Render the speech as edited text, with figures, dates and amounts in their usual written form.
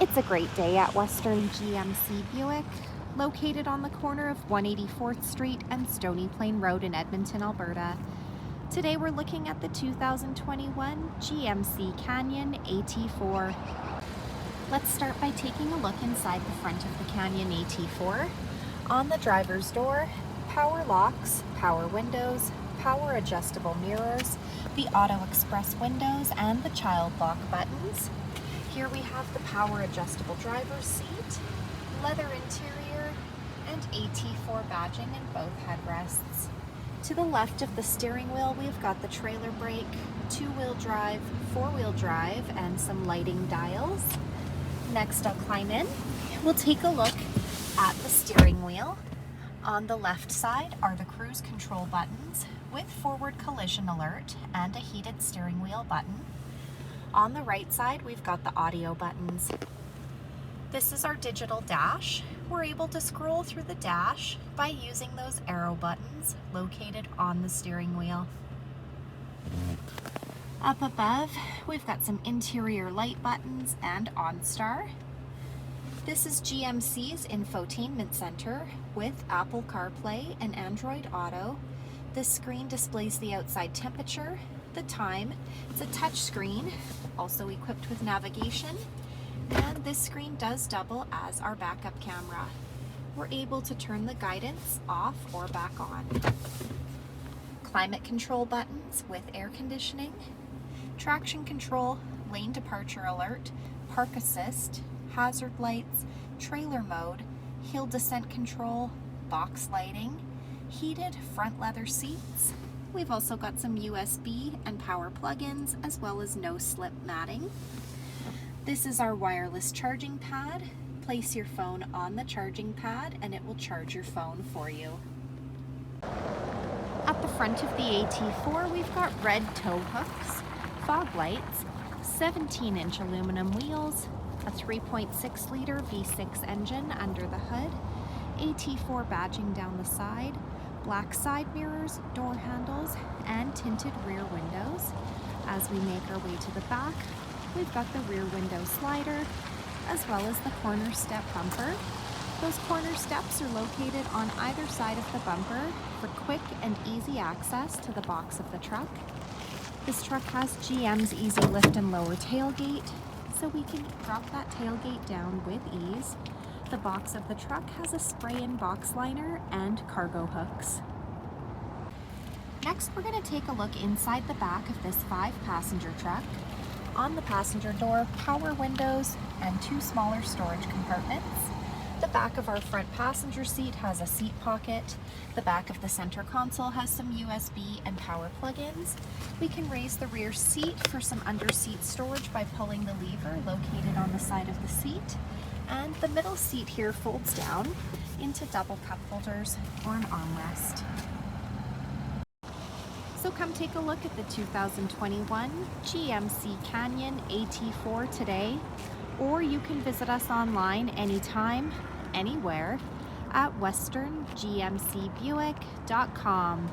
It's a great day at Western GMC Buick, located on the corner of 184th Street and Stony Plain Rd in Edmonton, Alberta. Today we're looking at the 2021 GMC Canyon AT4. Let's start by taking a look inside the front of the Canyon AT4. On the driver's door, power locks, power windows, power adjustable mirrors, the auto express windows, and the child lock buttons. Here we have the power adjustable driver's seat, leather interior, and AT4 badging in both headrests. To the left of the steering wheel, we've got the trailer brake, two-wheel drive, four-wheel drive, and some lighting dials. Next, I'll climb in. We'll take a look at the steering wheel. On the left side are the cruise control buttons with forward collision alert and a heated steering wheel button. On the right side, we've got the audio buttons. This is our digital dash. We're able to scroll through the dash by using those arrow buttons located on the steering wheel. Up above, we've got some interior light buttons and OnStar. This is GMC's infotainment center with Apple CarPlay and Android Auto. This screen displays the outside temperature, the time. It's a touch screen, also equipped with navigation, and this screen does double as our backup camera. We're able to turn the guidance off or back on. Climate control buttons with air conditioning, traction control, lane departure alert, park assist, hazard lights, trailer mode, hill descent control, box lighting, heated front leather seats. We've also got some USB and power plug-ins, as well as no-slip matting. This is our wireless charging pad. Place your phone on the charging pad and it will charge your phone for you. At the front of the AT4, we've got red tow hooks, fog lights, 17-inch aluminum wheels, a 3.6-liter V6 engine under the hood, AT4 badging down the side, black side mirrors, door handles, and tinted rear windows. As we make our way to the back, we've got the rear window slider, as well as the corner step bumper. Those corner steps are located on either side of the bumper for quick and easy access to the box of the truck. This truck has GM's easy lift and lower tailgate, so we can drop that tailgate down with ease. The box of the truck has a spray-in box liner and cargo hooks. Next, we're going to take a look inside the back of this 5-passenger truck. On the passenger door, power windows and 2 smaller storage compartments. The back of our front passenger seat has a seat pocket. The back of the center console has some USB and power plug-ins. We can raise the rear seat for some under-seat storage by pulling the lever located on the side of the seat. And the middle seat here folds down into double cup holders or an armrest. So come take a look at the 2021 GMC Canyon AT4 today, or you can visit us online anytime, anywhere at westerngmcbuick.com.